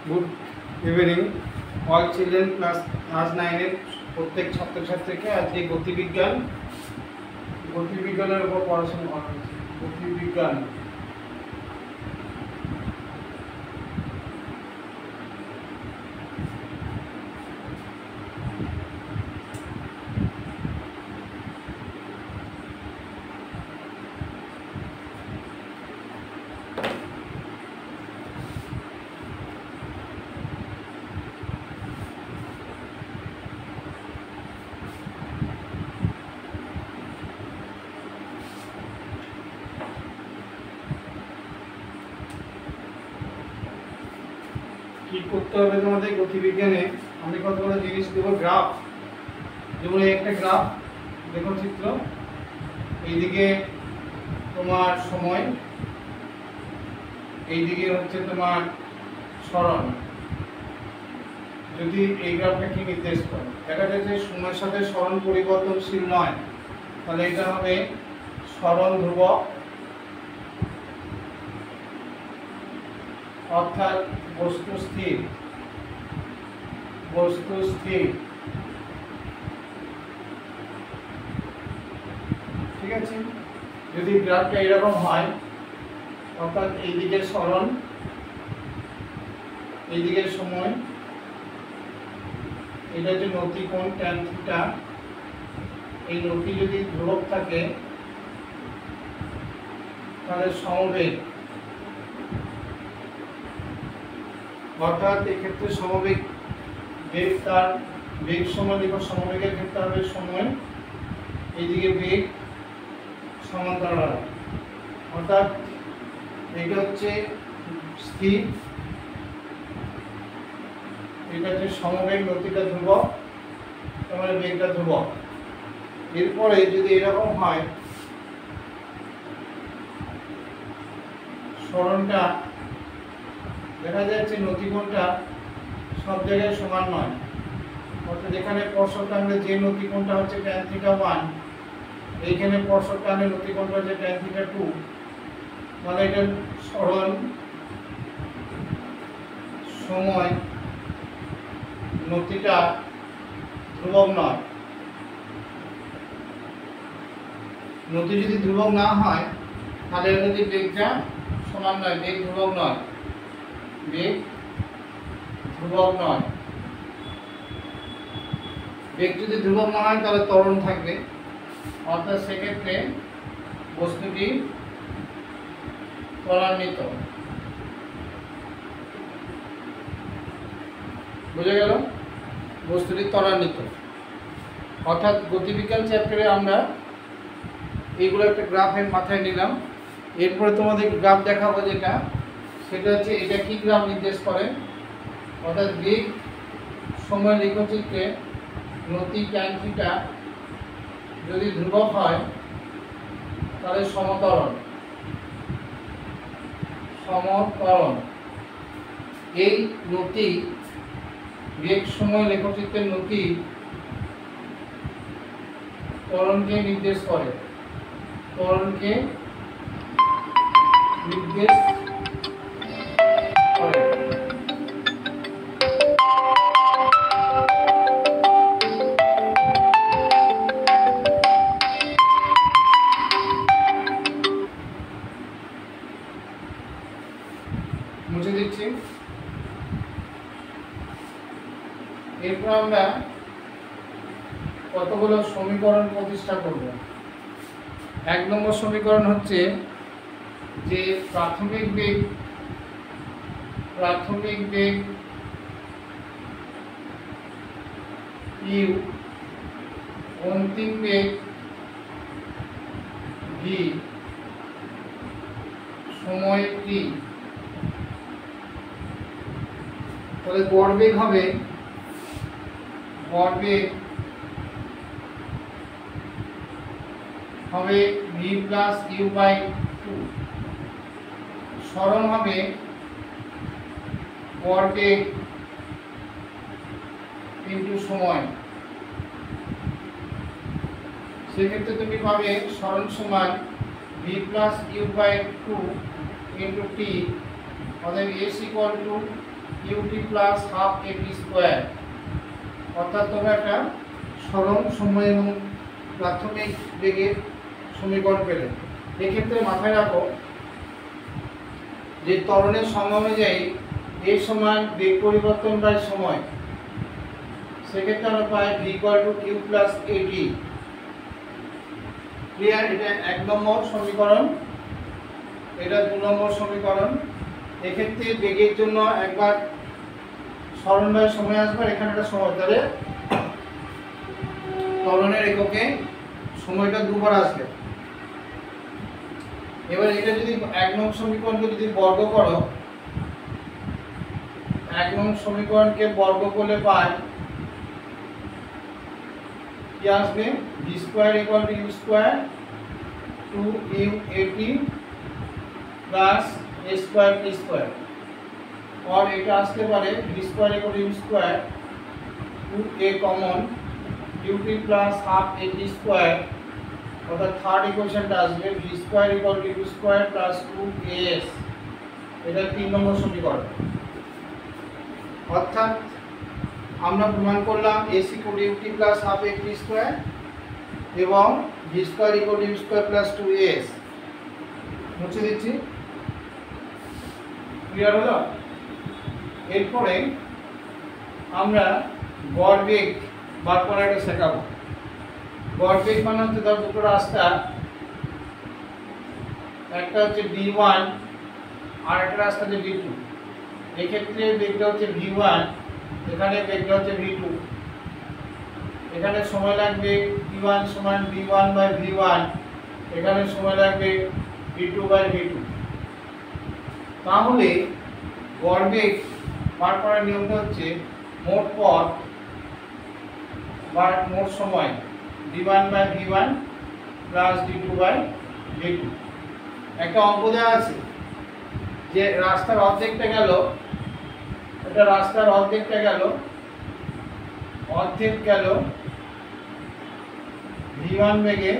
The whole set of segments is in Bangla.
Good evening all children class 9 এর প্রত্যেক ছাত্রছাত্রীকে আজকে গতিবিজ্ঞানের উপর পড়াশোনা করা হচ্ছে। গতিবিজ্ঞান কি করতে হবে তোমাদের গতিবিজ্ঞানে? আমি কতগুলো জিনিস দেবো। গ্রাফ, যেমন একটা গ্রাফ দেখো, চিত্র। এইদিকে তোমার সময়, এইদিকে হচ্ছে তোমার সরণ। যদি এই গ্রাফটা কি নির্দেশ করে, দেখা যায় যে সময়ের সাথে সরণ পরিবর্তনশীল নয়, তাহলে এটা হবে সরণ ধ্রুবক, অর্থাৎ বস্তু স্থির। ঠিক আছে। যদি গ্রাফটা এরকম হয়, অর্থাৎ এই দিকের সরণ, এই দিকের সময়, এটা যে নতি কোণ ট্যান থিটা, এই নতি যদি ধ্রুবক থাকে তাহলে সমবেগ, অর্থাৎ এক্ষেত্রে সমবেগ বেগ, তার বেগ সমান লিখো, সমবেগের ক্ষেত্রে হবে সময়, এইদিকে বেগ সমান্তরাল, অর্থাৎ এটা হচ্ছে স্থির, এটা হচ্ছে সমবেগ, নতিটা ধ্রুবক, তার বেগটা ধ্রুবক। এরপরে যদি এরকম হয়, সরণটা দেখা যাচ্ছে নতিকোণটা সব জায়গায় সমান নয়, অর্থাৎ এখানে স্পর্শকাণ্ডে যে নতিকোণটা হচ্ছে tan θ 1, এইখানে স্পর্শকাণ্ডে নতিকোণটা হচ্ছে tan θ 2, মানে এটা সরণ, সময়, নতিটা ধ্রুবক নয়। নতি যদি ধ্রুবক না হয় তাহলে যদি বেগটা সমান নয়, বেগ ধ্রুবক নয়, বেগ যদি ধ্রুবক না হয় তাহলে ত্বরণ থাকবে, অর্থাৎ সেক্ষেত্রে বস্তুটি ত্বরান্বিত। বুঝে গেল? বস্তুটি ত্বরান্বিত, অর্থাৎ গতিবিজ্ঞান চ্যাপ্টারে আমরা এইগুলো একটা গ্রাফের মাথায় নিলাম। এরপরে তোমাদের গ্রাফ দেখাবো, যেটা সেটা হচ্ছে এটা কি গ্রাফ নির্দেশ করে, অর্থাৎ বেগ সময় লেখচিত্রে নতি tan θ যদি ধ্রুবক হয় তাহলে সমত্বরণ। এই নতি বেগ সময় লেখচিত্রের নতি ত্বরণকে নির্দেশ করে, মুছে দিচ্ছি। এরপর আমরা কতগুলো সমীকরণ প্রতিষ্ঠা করব। 1 নম্বর সমীকরণ হচ্ছে যে প্রাথমিক বেগ u, অন্তিম বেগ v, সময় t, তাহলে গড় বেগ হবে v প্লাস u বাই 2, সরণ হবে গড় বেগ ইনটু সময়। সেক্ষেত্রে তুমি পাবে সরণ সমান v plus u by 2 into t, অতএব s equal to Q T plus half A T square. অর্থাৎ তোমরা একটা সরল সময় এবং প্রাথমিক বেগের সমীকরণ পেলে। এক্ষেত্রে মাথায় রাখো যে ত্বরণের সংজ্ঞা অনুযায়ী এর সমান বেগ পরিবর্তন বাই সময়, সেক্ষেত্রে আমরা পাই v equal to Q plus A T. Clear? এটা 1 নম্বর সমীকরণ, এটা 2 নম্বর সমীকরণ। এক্ষেত্রে বেগের জন্য একবার সরণ বাই সময় আসবে, এখানে একটা সময়, তাহলে ত্বরণের এককে সময়টা দুবার আসবে। এবার এটা যদি 1 নং সমীকরণকে যদি বর্গ করো, 1 নং সমীকরণকে বর্গ করলে পাই কি আসবে, v square equal to u square 2uat plus a square t square. और এটা আসতে পারে v square equal to u square 2a common ut plus half at square. অর্থাৎ থার্ড ইকুয়েশনটা আসবে v square equal to u square plus 2as। এটা 3 নম্বর সমীকরণ। অর্থাৎ আমরা প্রমাণ করলাম ac equal to ut plus half at square এবং v square equal to u square plus 2as। মুছে দিচ্ছি। ক্লিয়ার হলো? এরপরে আমরা গড় বেগ বার করাটা শেখাবো। গড় বেগ মানে হচ্ছে ধর দুটো রাস্তা, একটা হচ্ছে v1 আর একটা রাস্তা হচ্ছে v2। এক্ষেত্রে বেগটা হচ্ছে v1, এখানে বেগটা হচ্ছে v2। এখানে সময় লাগবে v1 সমান v1 বাই v1, এখানে সময় লাগবে v2 বাই v2। তাহলে গড় বেগ বার করার নিয়মটা হচ্ছে মোট পথ বা মোট সময় v1 by v1 plus v2 by v2। একটা অঙ্ক দেওয়া আছে যে রাস্তার অর্ধেকটা গেল, এটা রাস্তার অর্ধেকটা গেল, অর্ধেক গেল v1 বেগে,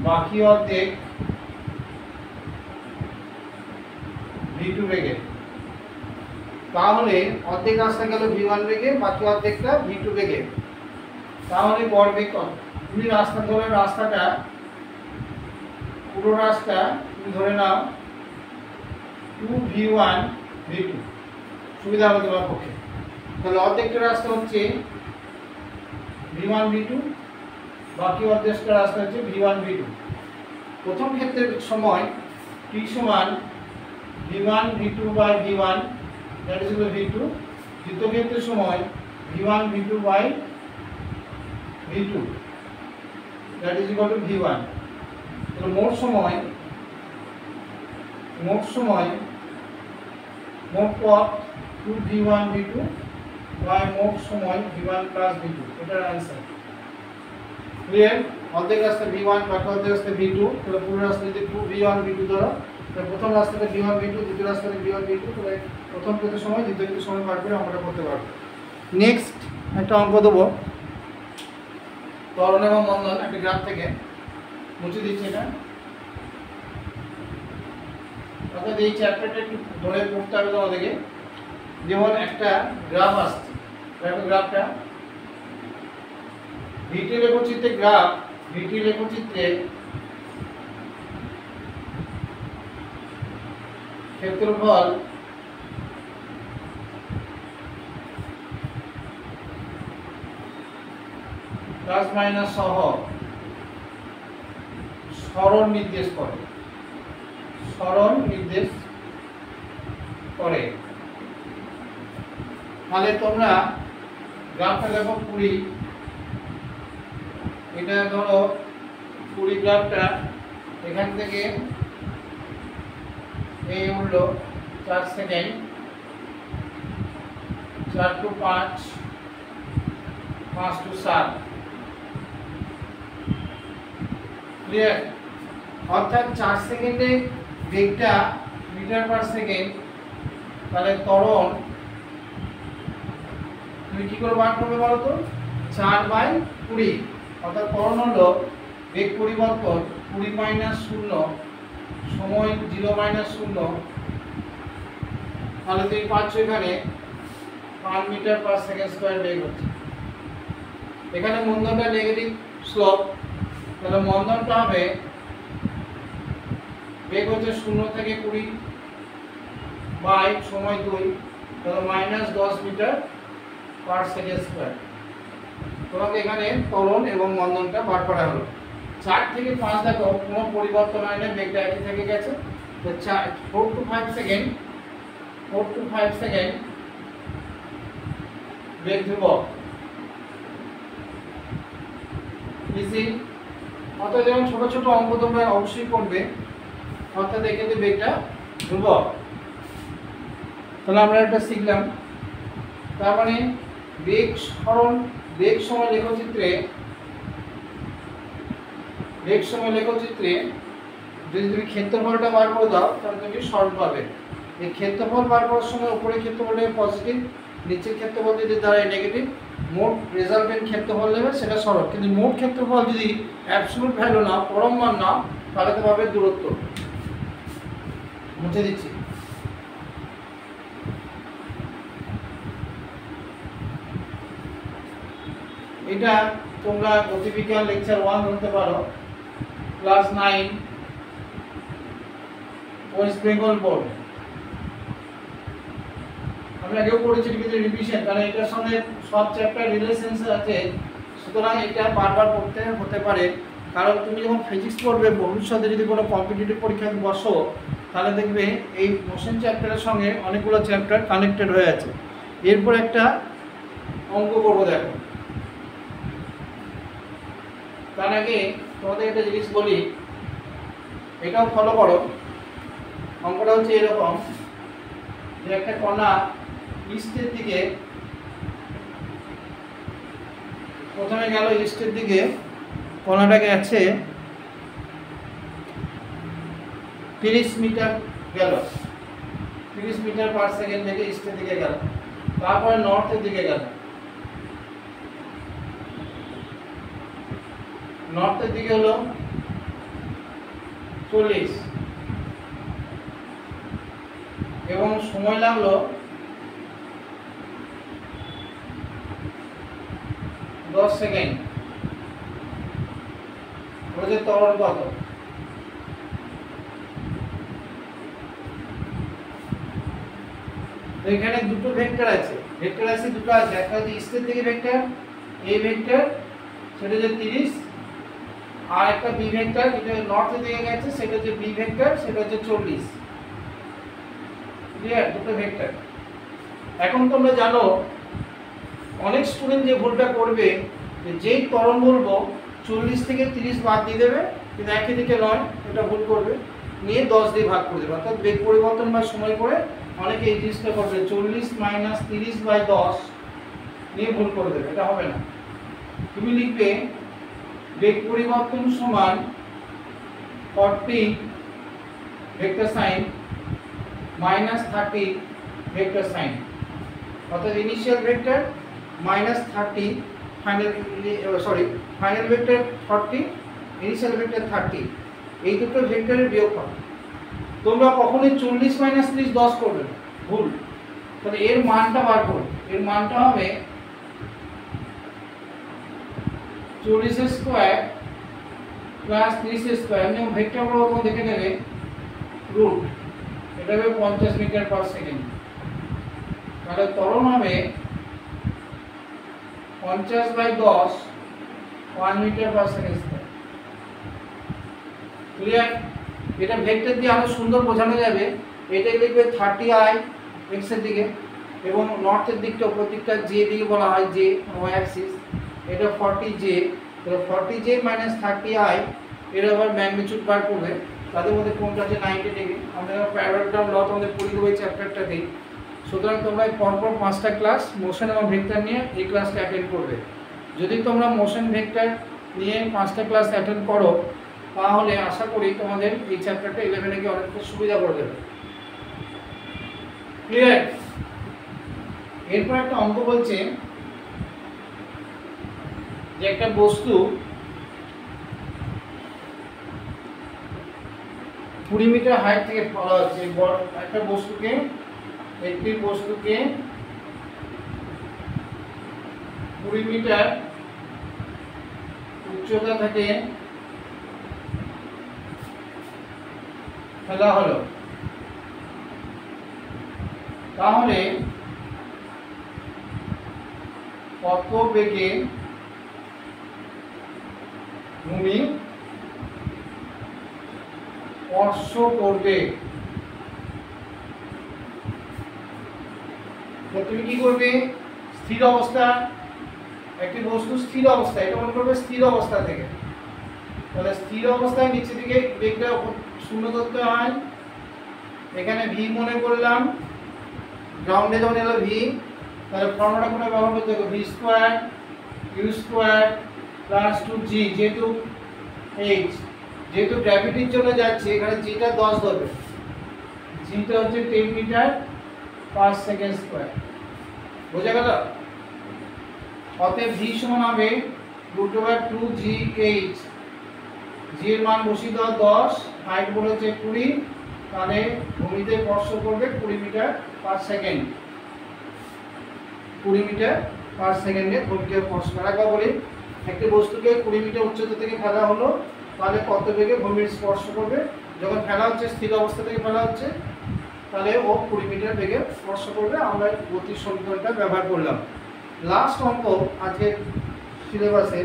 বাকি অর্ধেক v2 বেগে। তাহলে অর্ধেক রাস্তা গেল v1 বেগে, বাকি অর্ধেকটা v2 বেগে। তাহলে গড় বেগ কত? তুমি রাস্তা ধরে, রাস্তাটা পুরো রাস্তা তুমি ধরে নাও 2v1 v2, সুবিধা হবে তোমার পক্ষে। তাহলে অর্ধেকটা রাস্তা হচ্ছে v1 v2, বাকি অর্ধেকটা রাস্তা হচ্ছে v1 v2। প্রথম ক্ষেত্রের সময় t সমান v1 v2 by v1, that is equal v2। দ্বিতীয় ক্ষেত্রের সময় v1 v2 by v2, that is equal to v1। তাহলে মোট পথ 2v1 v2 বাই মোট সময় v1 প্লাস v2, এটার आंसर। ক্লিয়ার? অর্ধেক রাস্তা v1, বাকি অর্ধেক রাস্তা v2। তাহলে পুরো রাস্তা যদি 2v1 v2 ধরো, তাহলে প্রথম রাস্তাটা v1 v2, দ্বিতীয় রাস্তাটা v1 v2। তাহলে প্রথম ক্ষেত্রের সময় দ্বিতীয় ক্ষেত্রের সময় বার করে আমরা করতে পারবো। নেক্সট একটা অঙ্ক দেবো ত্বরণ এবং মন্দন, একটা গ্রাফ থেকে। মুছে দিচ্ছি এটা। অর্থাৎ এই চ্যাপ্টারটা একটু ধরে পড়তে হবে তোমাদেরকে। যেমন একটা গ্রাফ আসছে, গ্রাফটা ভিটি লেখচিত্রে, গ্রাফ ভিটি লেখচিত্রে ক্ষেত্রফল প্লাস মাইনাস সহ সরণ নির্দেশ করে, তাহলে তোমরা গ্রাফটা দেখো 20, এটা ধরো 20 গ্রাফটা এখান থেকে এই উঠলো 4 সেকেন্ড, 4 টু 5, 5 টু 7। ক্লিয়ার? অর্থাৎ 4 সেকেন্ডে বেগটা মিটার পার সেকেন্ড। তাহলে ত্বরণ তুমি কি করে বার করবে বলো তো? 4/20। অর্থাৎ ত্বরণ হলো বেগ পরিবর্তন 20 - 0, সময় 0 - 0, তাহলে তুমি পাচ্ছ এখানে 1 মিটার পার সেকেন্ড স্কয়ার বেগ হচ্ছে। এখানে মন্দনটা নেগেটিভ স্লোপ, তাহলে মন্দনটা হবে বেগ হচ্ছে 0 থেকে 20 বাই সময় 2, তাহলে -10 মিটার পার সেকেন্ড স্কয়ার। তোমাকে এখানে ত্বরণ এবং মন্দনটা বার করা হলো। 4 থেকে 5 দেখো কোনো পরিবর্তন হয় না, বেগটা একই থেকে গেছে। তো 4 to 5 সেকেন্ড বেগ ধ্রুবক ইজি। অর্থাৎ যেমন ছোট ছোট অঙ্ক তোমরা অবশ্যই করবে, অর্থাৎ এক্ষেত্রে বেগটা ধ্রুবক। তাহলে আমরা এটা শিখলাম। তার মানে বেগ সময় লেখচিত্রে যদি তুমি ক্ষেত্রফলটা বার করে দাও তাহলে তুমি সরল পাবে। এই ক্ষেত্রফল বার করার সময় উপরে ক্ষেত্রফলটা পজিটিভ, নিচের ক্ষেত্রফল যদি দাঁড়ায় নেগেটিভ, মোট রেজাল্টেন্ট ক্ষেত্রফল নেবে সেটা সরল। কিন্তু মোট ক্ষেত্রফল যদি অ্যাবসলিউট ভ্যালু না, পরম মান না, তাহলে তো পাবে দূরত্ব। মুছে দিচ্ছি। এটা তোমরা গতিবিজ্ঞান লেকচার 1 ধরতে পারো, ক্লাস 9 ওয়েস্ট বেঙ্গল বোর্ড। আমি আগেও পড়েছি, কিন্তু রিভিশন, কারণ এটার সঙ্গে সব চ্যাপ্টার রিলেশনস আছে, সুতরাং এটা বারবার পড়তে হতে পারে। কারণ তুমি যখন ফিজিক্স পড়বে, ভবিষ্যতে যদি কোনো কম্পিটিটিভ পরীক্ষায় বসো, তাহলে দেখবে এই মোশন চ্যাপ্টারের সঙ্গে অনেকগুলো চ্যাপ্টার কানেক্টেড হয়ে আছে। এরপর একটা অঙ্ক করবো, দেখো। তার আগে তোমাদের একটা জিনিস বলি, এটাও ফলো করো। অঙ্কটা হচ্ছে এরকম যে একটা কণা ইস্টের দিকে, প্রথমে গেল ইস্টের দিকে, কণাটা গেছে 30 মিটার গেল, 30 মিটার পার সেকেন্ড থেকে ইস্টের দিকে গেল। তারপরে নর্থের দিকে গেল, নর্থের দিকে হলো 40 এবং সময় লাগলো 10 সেকেন্ড। বলেছে ত্বরণ কত? তো এখানে দুটো ভেক্টর আছে, দুটো আছে। একটা হচ্ছে ইস্টের দিকে ভেক্টর, এ ভেক্টর, সেটা হচ্ছে 30, আর একটা বি ভেক্টর যেটা নর্থের দিকে গেছে, সেটা হচ্ছে বি ভেক্টর, সেটা হচ্ছে 40। ক্লিয়ার? দুটো ভেক্টর। এখন তোমরা জানো অনেক স্টুডেন্ট যে ভুলটা করবে, যেই ত্বরণ বলবো 40 থেকে 30 বাদ দিয়ে দেবে, কিন্তু একই দিকে নয়, এটা ভুল করবে, নিয়ে 10 দিয়ে ভাগ করে দেবে। অর্থাৎ বেগ পরিবর্তন বা সময় করে অনেকে এই জিনিসটা করবে, 40 - 30/10 নিয়ে ভুল করে দেবে, এটা হবে না। তুমি লিখবে বেগ পরিবর্তন সমান 40 ভেক্টর সাইন -30 ভেক্টর সাইন। অর্থাৎ initial vector -30, final vector 40, initial vector 30, এই দুটো ভেক্টরের বিয়োগফল। তোমরা কখনোই 40 - 30 10 করবে না, ভুল। তাহলে এর মানটা বার করো, এর মানটা হবে 40 স্কয়ার প্লাস 30 স্কয়ার, যেমন ভেক্টরগুলো তোমরা দেখে নেবে, রুট, এটা হবে 50 মিটার পার সেকেন্ড। তাহলে ত্বরণ হবে 50/10 1 metre per second square. Clear? এটা ভেক্টর দিয়ে আরো সুন্দর বোঝানো যাবে। এটা লিখবে 30i x এর দিকে, এবং নর্থের দিকটা, উপর দিকটা জে দিকে বলা হয়, জে ওয়াই অ্যাক্সিস। এটা 40j, তাহলে 40j - 30i, এর আবার ম্যাগনিটিউড বার করবে, তাদের মধ্যে কোনটা আছে 90 ডিগ্রি। আমরা প্যারাবোলাগ্রাম ল তোমাদের পড়ে দেবো এই চ্যাপ্টারটাতেই। সুতরাং তোমরা পরপর 5টা ক্লাস মোশন এবং ভেক্টর নিয়ে এই ক্লাসটা অ্যাটেন্ড করবে। যদি তোমরা মোশন ভেক্টর নিয়ে 5টা ক্লাস অ্যাটেন্ড করো, তাহলে আশা করি তোমাদের এই চ্যাপ্টারটা 11-এ গিয়ে অনেকটা সুবিধা করে দেবে। ক্লিয়ার? এরপর একটা অঙ্ক বলছে যে একটা বস্তু 20 মিটার হাইট থেকে ফেলা হচ্ছে। একটা বস্তুকে একটি বস্তুকে 20 মিটার উচ্চতা থেকে ফেলা হলো, তাহলে কত বেগে ভূমি স্পর্শ করবে? তুমি কি করবে? স্থির অবস্থা, একটি বস্তু স্থির অবস্থা, এটা মনে করবে স্থির অবস্থা থেকে, তাহলে স্থির অবস্থায় নিচে দিকে বেগটা শূন্য ধরতে হয়। এখানে ভি মনে করলাম, গ্রাউন্ডে যখন এলো ভি, তাহলে ফর্মুলা করে ব্যবহার করতে হবে V square U square plus 2g, যেহেতু এইচ, যেহেতু গ্র্যাভিটির জন্য যাচ্ছে এখানে জিটা 10 ধরবে, জিটা হচ্ছে 10 মিটার পার সেকেন্ড স্কোয়ার। বোঝা গেল? অতএব ভি সমান হবে √2gh, জি এর মান বসিয়ে দেওয়া 10, হাইট বলেছে 20, তাহলে ভূমিতে স্পর্শ করবে 20 metre per second, 20 metre per সেকেন্ডে ভূমিতে স্পর্শ করা। একবার বলি, একটি বস্তুকে 20 মিটার উচ্চতা থেকে ফেলা হলো, তাহলে কত বেগে ভূমির স্পর্শ করবে? যখন ফেলা হচ্ছে স্থির অবস্থা থেকে ফেলা হচ্ছে, তাহলে ও 20 মিটার বেগে স্পর্শ করবে। আমরা গতির সমীকরণটা ব্যবহার করলাম। লাস্ট অঙ্ক আজকের সিলেবাসে,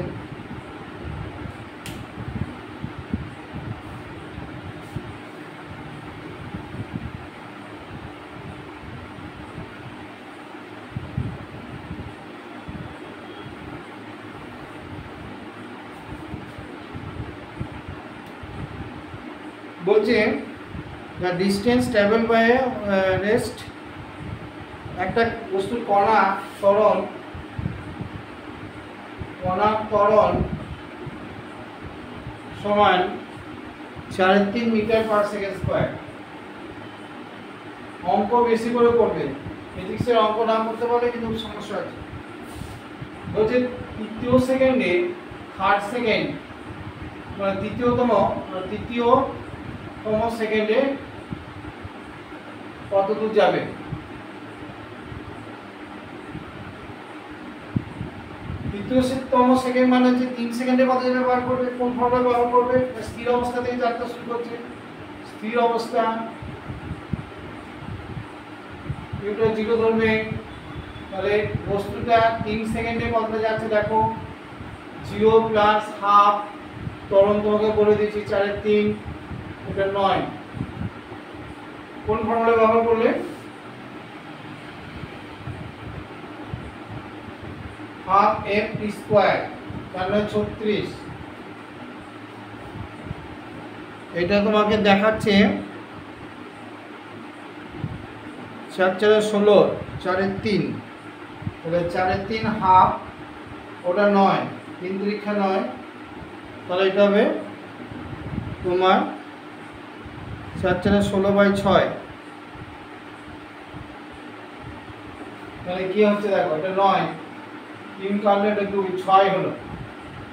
বলছে the distance travel by rest, একটা বস্তুর কণা ত্বরণ সমান 3.5 মিটার পার সেকেন্ড স্কোয়ার। অঙ্ক বেশি করে করবে, ফিজিক্সের অঙ্ক না করতে পারলে কিন্তু সমস্যা আছে। বলছে তৃতীয় সেকেন্ডে, থার্ড সেকেন্ড মানে তৃতীয়তম সেকেন্ডে কত দূর যাবে? তৃতীয়তম সেকেন্ড মানে হচ্ছে 3 সেকেন্ডে কত যাবে বার করবে। কোন ফর্মুলা ব্যবহার করবে? স্থির অবস্থা থেকে যাত্রা শুরু করছে, স্থির অবস্থা, ইউটা 0 ধরবে, তাহলে বস্তুটা 3 সেকেন্ডে কতটা যাচ্ছে দেখো, 0 প্লাস হাফ, ত্বরণ তোমাকে বলে দিয়েছি 4/3, এটা 9। কোন ফর্মুলা ব্যবহার করলে? হাফ এফ স্কোয়ার, তাহলে 36। এটা তোমাকে দেখাচ্ছে 4×4=16, 4/3, তাহলে 4/3 হাফ, ওটা 9, 3 3 9, তাহলে এটা হবে তোমার 4×16/6। তাহলে কি হচ্ছে দেখো, এটা 9, 3 কাটলে এটা 2, 6 হলো।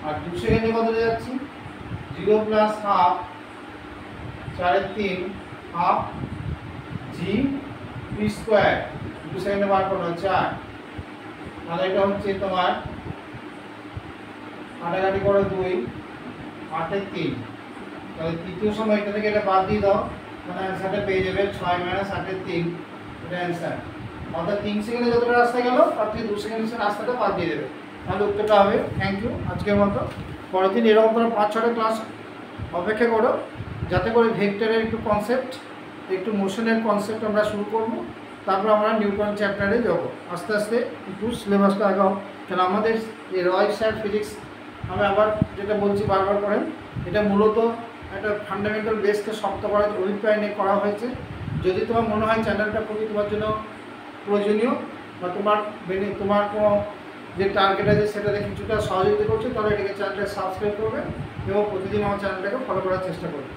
আর 2 সেকেন্ডে কত যাচ্ছে? 0 plus half, 4/3 half G P square, 2 সেকেন্ডে বার করলো 4, তাহলে এটা হচ্ছে তোমার কাটাকাটি করে 2, 8/3, তাহলে তৃতীয় সময় এটা থেকে এটা বাদ দিয়ে দাও, মানে অ্যান্সারটা পেয়ে যাবে 6 - 8/3, এটা অ্যান্সার। অর্থাৎ 3 সেকেন্ডে যতটা রাস্তা গেল তার থেকে 2 সেকেন্ডের রাস্তাটা বাদ দিয়ে দেবে, তাহলে উত্তরটা হবে। থ্যাংক ইউ আজকের মতো। পরের দিন এরকম করে 5-6টা ক্লাস অপেক্ষা করো, যাতে করে ভেক্টরের একটু কনসেপ্ট, একটু মোশনের কনসেপ্ট আমরা শুরু করব, তারপর আমরা নিউটন চ্যাপ্টারে যাব। আস্তে আস্তে একটু সিলেবাসটা আগাও, কেন আমাদের এই রয় স্যার ফিজিক্স, আমি আবার যেটা বলছি বারবার করেন, এটা মূলত একটা ফান্ডামেন্টাল বেসকে শক্ত করার অভিপ্রায় নিয়ে করা হয়েছে। যদি তোমার মনে হয় চ্যানেলটা খুবই তোমার জন্য প্রয়োজনীয়, বা তোমার কোনো যে টার্গেট আছে সেটাতে কিছুটা সহযোগিতা করছে, তাহলে এটাকে চ্যানেলটা সাবস্ক্রাইব করবে এবং প্রতিদিন আমার চ্যানেলটাকে ফলো করার চেষ্টা করবে।